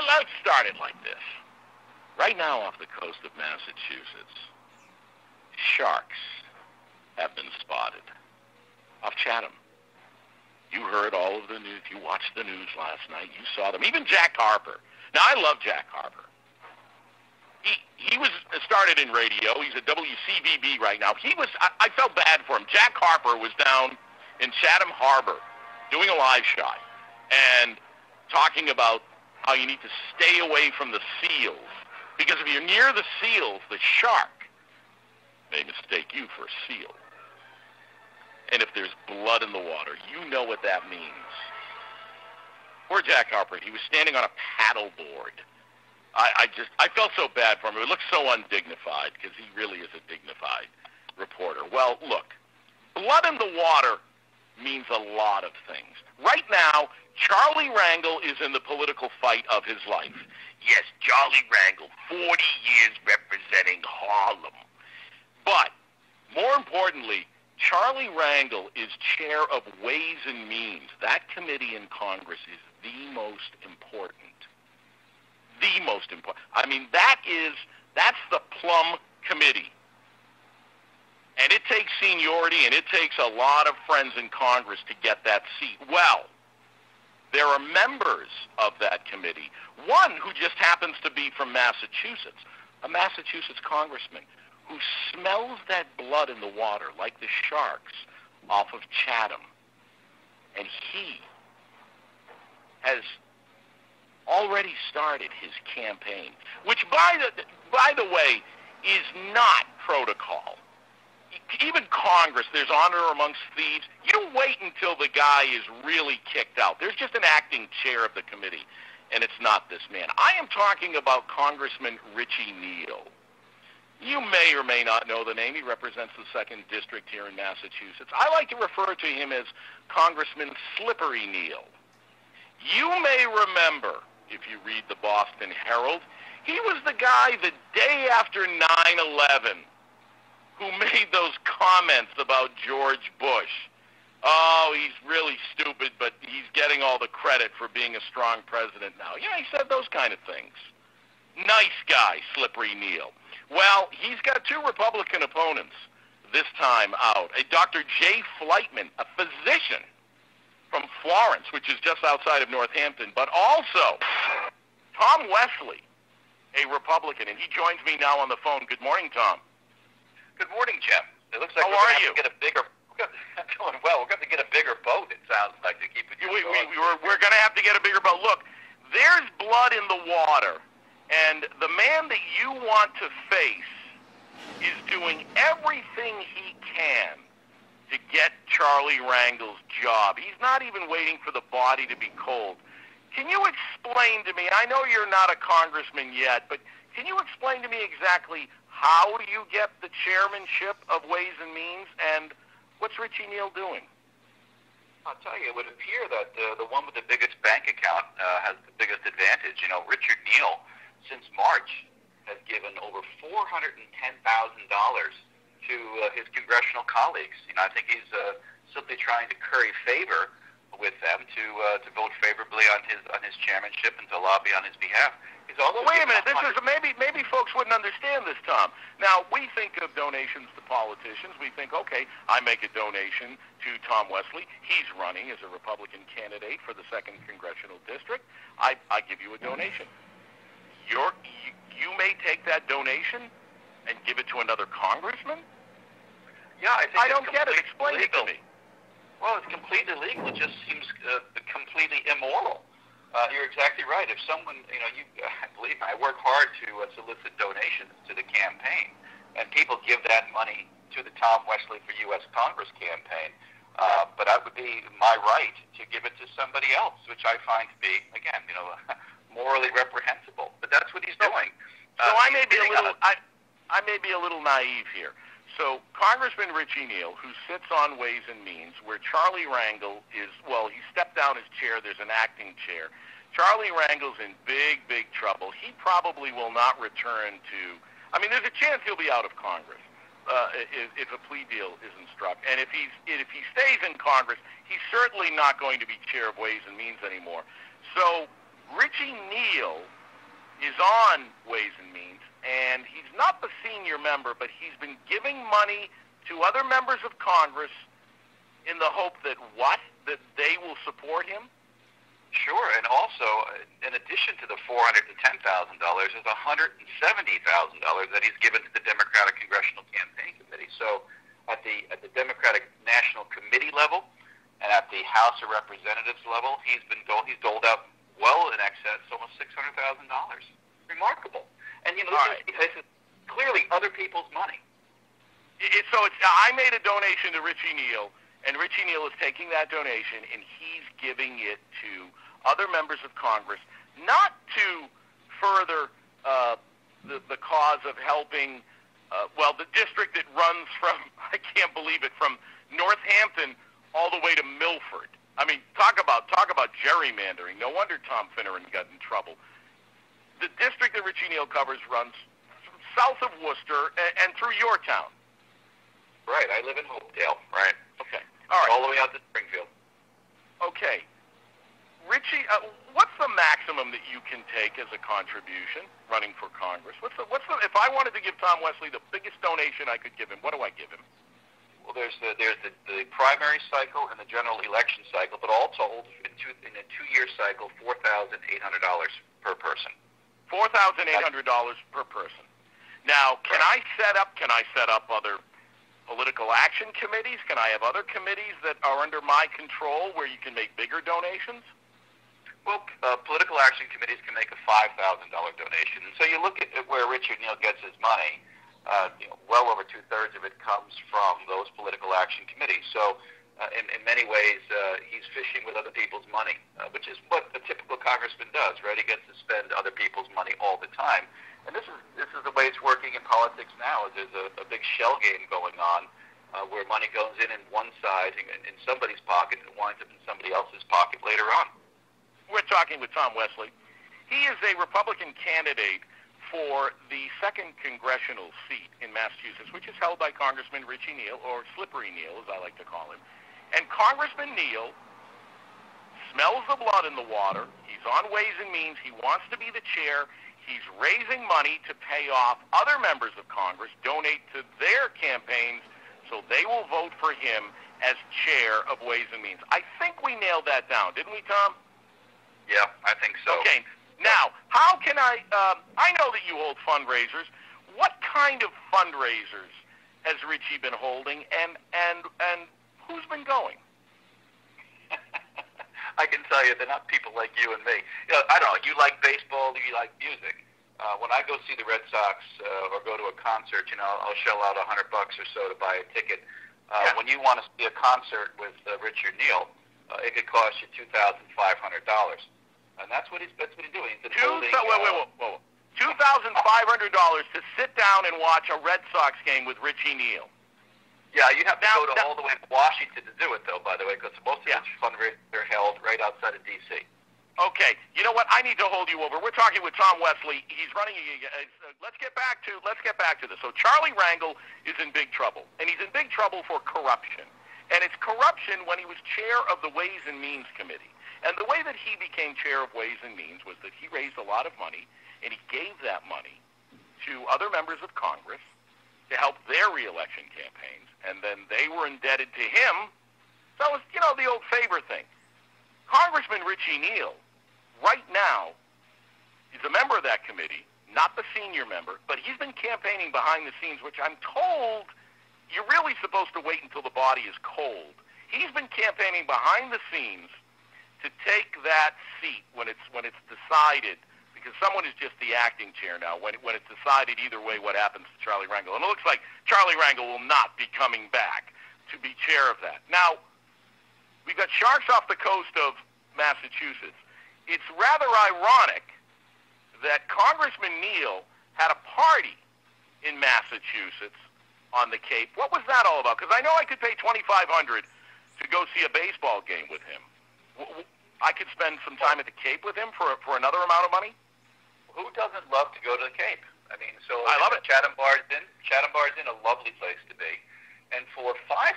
let's start it like this. Right now off the coast of Massachusetts, sharks have been spotted off Chatham. You heard all of the news. You watched the news last night. You saw them. Even Jack Harper. Now, I love Jack Harper. He was started in radio. He's at WCVB right now. I felt bad for him. Jack Harper was down in Chatham Harbor doing a live shot and talking about how you need to stay away from the seals. Because if you're near the seals, the shark may mistake you for a seal. And if there's blood in the water, you know what that means. Poor Jack Harper, he was standing on a paddle board. I felt so bad for him. It looked so undignified because he really is a dignified reporter. Well, look, blood in the water means a lot of things. Right now, Charlie Rangel is in the political fight of his life. Yes, Charlie Rangel, 40 years representing Harlem. But, more importantly, Charlie Rangel is chair of Ways and Means. That committee in Congress is the most important. The most important. I mean, that's the plum committee. And it takes seniority and it takes a lot of friends in Congress to get that seat. Well, there are members of that committee. One who just happens to be from Massachusetts, a Massachusetts congressman who smells that blood in the water like the sharks off of Chatham. And he has already started his campaign, which, by the way, is not protocol. Even Congress, there's honor amongst thieves. You don't wait until the guy is really kicked out. There's just an acting chair of the committee, and it's not this man. I am talking about Congressman Richie Neal. You may or may not know the name. He represents the 2nd District here in Massachusetts. I like to refer to him as Congressman Slippery Neal. You may remember, if you read the Boston Herald, he was the guy the day after 9/11 who made those comments about George Bush. Oh, he's really stupid, but he's getting all the credit for being a strong president now. Yeah, he said those kind of things. Nice guy, Slippery Neal. Well, he's got 2 Republican opponents this time out. A Dr. Jay Flightman, a physician from Florence, which is just outside of Northampton, but also Tom Wesley, a Republican, and he joins me now on the phone. Good morning, Tom. Good morning, Jim. It looks like How we're are going to you? have to get a bigger. Doing well. We're going to get a bigger boat. It sounds like to keep it. We're going to have to get a bigger boat. Look, there's blood in the water, and the man that you want to face is doing everything he can to get Charlie Rangel's job. He's not even waiting for the body to be cold. Can you explain to me, I know you're not a congressman yet, but can you explain to me exactly how you get the chairmanship of Ways and Means, and what's Richie Neal doing? I'll tell you, it would appear that the one with the biggest bank account has the biggest advantage. You know, Richard Neal, since March, has given over $410,000 to his congressional colleagues. You know, I think he's simply trying to curry favor with them to vote favorably on his chairmanship and to lobby on his behalf. He's also Well, wait a minute. This is maybe folks wouldn't understand this, Tom. Now, we think of donations to politicians. We think, okay, I make a donation to Tom Wesley. He's running as a Republican candidate for the 2nd Congressional District. I give you a donation. You may take that donation and give it to another congressman? Yeah, I don't get it. Explain it to me. Well, it's completely legal. It just seems completely immoral. You're exactly right. If someone, believe me, I work hard to solicit donations to the campaign, and people give that money to the Tom Wesley for U.S. Congress campaign. But that would be my right to give it to somebody else, which I find to be, again, morally reprehensible. But that's what he's doing. So I may be a little naive here. So Congressman Richie Neal, who sits on Ways and Means, where Charlie Rangel is, well, he stepped down as chair. There's an acting chair. Charlie Rangel's in big, big trouble. He probably will not return to, there's a chance he'll be out of Congress if a plea deal isn't struck. And if he stays in Congress, he's certainly not going to be chair of Ways and Means anymore. So Richie Neal is on Ways and Means, and he's not the senior member, but he's been giving money to other members of Congress in the hope that what? That they will support him? Sure, and also, in addition to the $410,000, there's $170,000 that he's given to the Democratic Congressional Campaign Committee. So, at the Democratic National Committee level and at the House of Representatives level, he's doled out well in excess, almost $600,000. Remarkable. And this is clearly other people's money. I made a donation to Richie Neal, and Richie Neal is taking that donation and he's giving it to other members of Congress, not to further the cause of helping, the district that runs from, I can't believe it, from Northampton all the way to Milford. I mean, talk about gerrymandering. No wonder Tom Finneran got in trouble. The district that Richie Neal covers runs south of Worcester and through your town. Right. I live in Hopedale. Right. Okay. All right. All the way out to Springfield. Okay. Richie, what's the maximum that you can take as a contribution running for Congress? What's the if I wanted to give Tom Wesley the biggest donation I could give him, what do I give him? Well, there's the primary cycle and the general election cycle, but all told, in a 2-year cycle, $4,800 per person. $4,800 per person. Now, can I set up other political action committees? Can I have other committees that are under my control where you can make bigger donations? Well, political action committees can make a $5,000 donation. And so you look at where Richard Neal gets his money, well over 2/3 of it comes from those political action committees. So in many ways, he's fishing with other people's money, which is what a typical congressman does, right? He gets to spend other people's money all the time. And this is the way it's working in politics now. There's a big shell game going on where money goes in one side in somebody's pocket and winds up in somebody else's pocket later on. We're talking with Tom Wesley. He is a Republican candidate for the 2nd congressional seat in Massachusetts, which is held by Congressman Richie Neal, or Slippery Neal, as I like to call him. And Congressman Neal smells the blood in the water. He's on Ways and Means. He wants to be the chair. He's raising money to pay off other members of Congress, donate to their campaigns, so they will vote for him as chair of Ways and Means. I think we nailed that down, didn't we, Tom? Yeah, I think so. Okay. Now, how can I know that you hold fundraisers. What kind of fundraisers has Richie been holding, and who's been going? I can tell you they're not people like you and me. I don't know. You like baseball, you like music. When I go see the Red Sox or go to a concert, I'll shell out $100 or so to buy a ticket. When you want to see a concert with Richard Neal, it could cost you $2,500, and that's what he's doing. He's been holding. Whoa. $2,500 to sit down and watch a Red Sox game with Richie Neal. Yeah, you have to go all the way to Washington to do it, though, by the way, because most of these fundraisers are held right outside of D.C. Okay, you know what? I need to hold you over. We're talking with Tom Wesley. He's running. Let's get back to this. So Charlie Rangel is in big trouble, and he's in big trouble for corruption. And it's corruption when he was chair of the Ways and Means Committee. And the way that he became chair of Ways and Means was that he raised a lot of money, and he gave that money to other members of Congress to help their reelection campaigns, and then they were indebted to him. So it was, the old favor thing. Congressman Richie Neal, right now, is a member of that committee, not the senior member, but he's been campaigning behind the scenes, which I'm told you're really supposed to wait until the body is cold. He's been campaigning behind the scenes to take that seat when it's decided, because someone is just the acting chair now, when it's decided either way what happens to Charlie Rangel. And it looks like Charlie Rangel will not be coming back to be chair of that. Now, we've got Sharks off the coast of Massachusetts. It's rather ironic that Congressman Neal had a party in Massachusetts on the Cape. What was that all about? Because I know I could pay $2,500 to go see a baseball game with him. I could spend some time at the Cape with him for another amount of money? Who doesn't love to go to the Cape? I mean, so I love it. Chatham Bar's Inn, a lovely place to be. And for $5,000,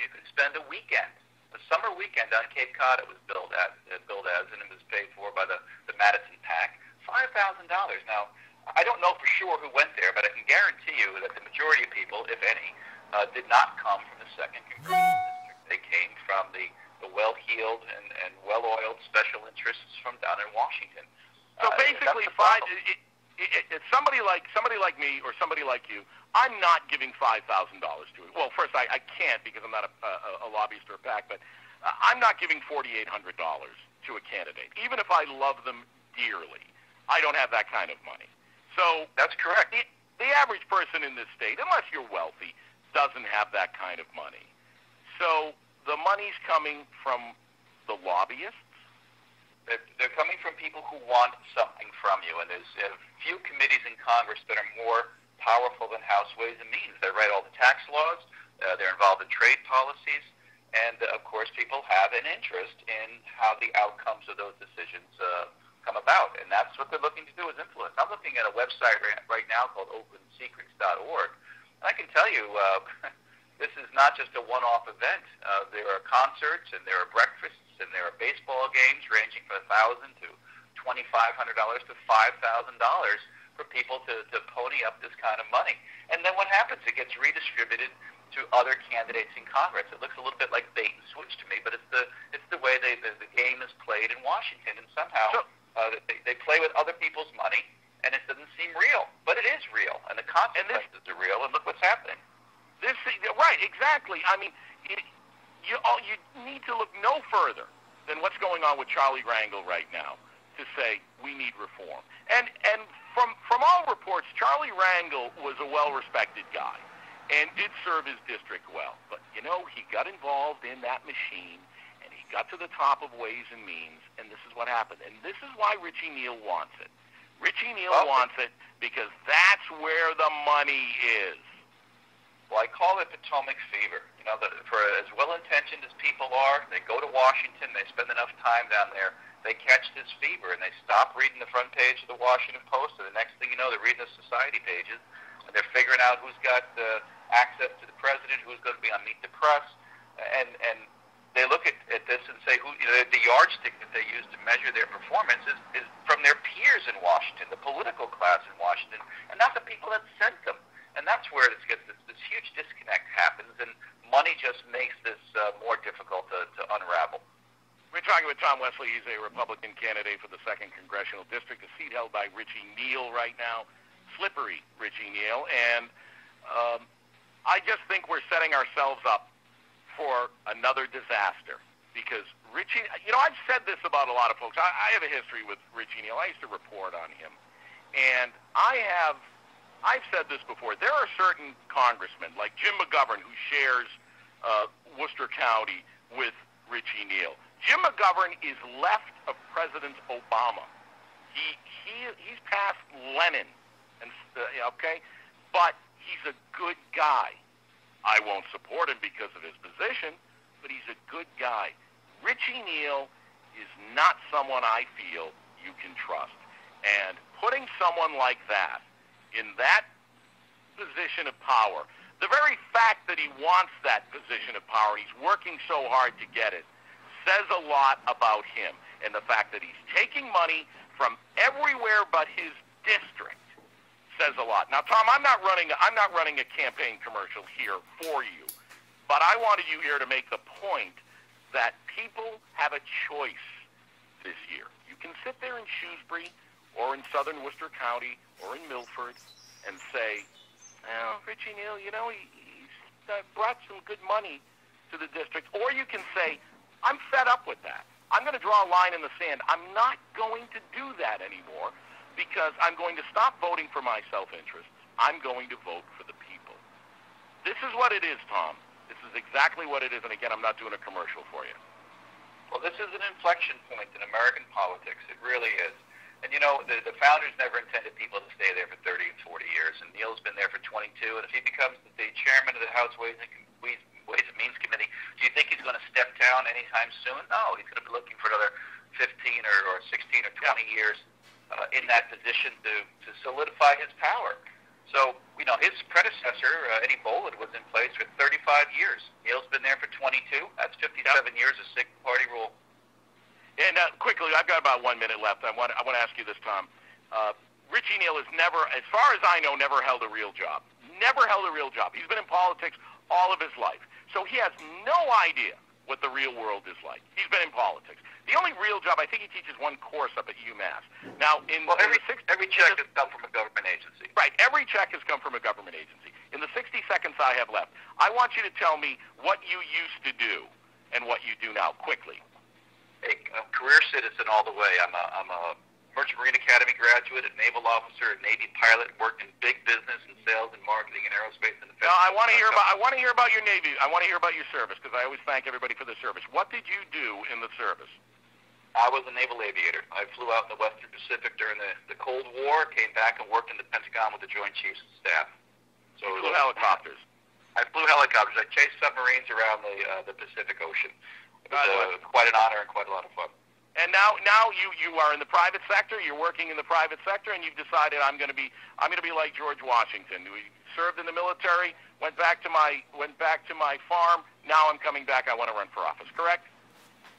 you could spend a weekend, a summer weekend on Cape Cod. It was billed as, and it was paid for by the Madison PAC. $5,000 Now, I don't know for sure who went there, but I can guarantee you that the majority of people, if any, did not come from the 2nd Congressional District. They came from the well-heeled and well-oiled special interests from down in Washington. So basically, it's somebody like me or somebody like you. I'm not giving $5,000 to it. Well, first, I can't because I'm not a lobbyist or a PAC, but I'm not giving $4,800 to a candidate, even if I love them dearly. I don't have that kind of money. So that's correct. The average person in this state, unless you're wealthy, doesn't have that kind of money. So the money's coming from the lobbyists. They're coming from people who want something from you, and there's a few committees in Congress that are more powerful than House Ways and Means. They write all the tax laws. They're involved in trade policies, and of course, people have an interest in how the outcomes of those decisions come about, and that's what they're looking to do is influence. I'm looking at a website right now called OpenSecrets.org, and I can tell you this is not just a one-off event. There are concerts, and there are breakfasts, and there are baseball games ranging from $1,000 to $2,500 to $5,000 for people to pony up this kind of money. And then what happens? It gets redistributed to other candidates in Congress. It looks a little bit like bait and switch to me, but it's the way the game is played in Washington, and somehow they play with other people's money, and it doesn't seem real, but it is real, and the consequences are real. And look what's happening. Right, exactly. I mean, you need to look no further than what's going on with Charlie Rangel right now to say we need reform. And from all reports, Charlie Rangel was a well-respected guy and did serve his district well. But, he got involved in that machine, and he got to the top of Ways and Means, and this is what happened. And this is why Richie Neal wants it. Richie Neal wants it because that's where the money is. Well, I call it Potomac fever. For as well-intentioned as people are, they go to Washington, they spend enough time down there, they catch this fever, and they stop reading the front page of the Washington Post, and the next thing you know, they're reading the society pages, and they're figuring out who's got access to the president, who's going to be on Meet the Press, and they look at this and say, the yardstick that they use to measure their performance is from their peers in Washington, the political class in Washington, and not the people that sent them. And that's where this huge disconnect happens, and money just makes this more difficult to unravel. We're talking with Tom Wesley. He's a Republican candidate for the 2nd Congressional District, a seat held by Richie Neal right now, slippery Richie Neal. And I just think we're setting ourselves up for another disaster because Richie, I've said this about a lot of folks. I have a history with Richie Neal. I used to report on him. And I've said this before. There are certain congressmen, like Jim McGovern, who shares Worcester County with Richie Neal. Jim McGovern is left of President Obama. He's past Lenin, but he's a good guy. I won't support him because of his position, but he's a good guy. Richie Neal is not someone I feel you can trust. And putting someone like that in that position of power, the very fact that he wants that position of power, he's working so hard to get it, says a lot about him. And the fact that he's taking money from everywhere but his district says a lot. Now, Tom, I'm not running a campaign commercial here for you, but I wanted you here to make the point that people have a choice this year. You can sit there in Shrewsbury or in southern Worcester County or in Milford and say, Richie Neal, he's brought some good money to the district. Or you can say, I'm fed up with that. I'm going to draw a line in the sand. I'm not going to do that anymore because I'm going to stop voting for my self-interests. I'm going to vote for the people. This is what it is, Tom. This is exactly what it is. And again, I'm not doing a commercial for you. Well, this is an inflection point in American politics. It really is. And, the founders never intended people to stay there for 30 and 40 years. And Neal's been there for 22. And if he becomes the chairman of the House Ways and Means Committee, do you think he's going to step down anytime soon? No, he's going to be looking for another 15 or 16 or 20 years in that position to solidify his power. So, his predecessor, Eddie Boland, was in place for 35 years. Neal's been there for 22. That's 57 years of single-party rule. And quickly, I've got about 1 minute left. I want to ask you this, Tom. Richie Neal has never, as far as I know, never held a real job. Never held a real job. He's been in politics all of his life. So he has no idea what the real world is like. He's been in politics. The only real job, I think he teaches one course up at UMass. Now, every check has come from a government agency. Right, every check has come from a government agency. In the 60 seconds I have left, I want you to tell me what you used to do and what you do now, quickly. A career citizen all the way. I'm a Merchant Marine Academy graduate, a naval officer, a Navy pilot, worked in big business and sales and marketing and aerospace and defense. Now, I want to hear about your Navy. I want to hear about your service, because I always thank everybody for the service. What did you do in the service? I was a naval aviator. I flew out in the Western Pacific during the Cold War, came back and worked in the Pentagon with the Joint Chiefs of Staff. So you flew helicopters. I flew helicopters. I chased submarines around the Pacific Ocean. It was quite an honor and quite a lot of fun. And now you are in the private sector. You're working in the private sector, and you've decided I'm going to be like George Washington. We served in the military, went back to my farm. Now I'm coming back. I want to run for office. Correct?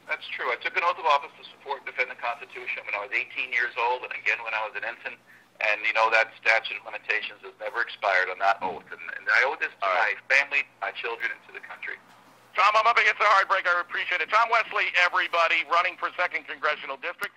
That's true. I took an oath of office to support and defend the Constitution when I was 18 years old, and again when I was an ensign. And that statute of limitations has never expired on that oath. And I owe this to my family, my children, and to the country. Tom, I'm up against a hard break. I appreciate it. Tom Wesley, everybody, running for 2nd Congressional District.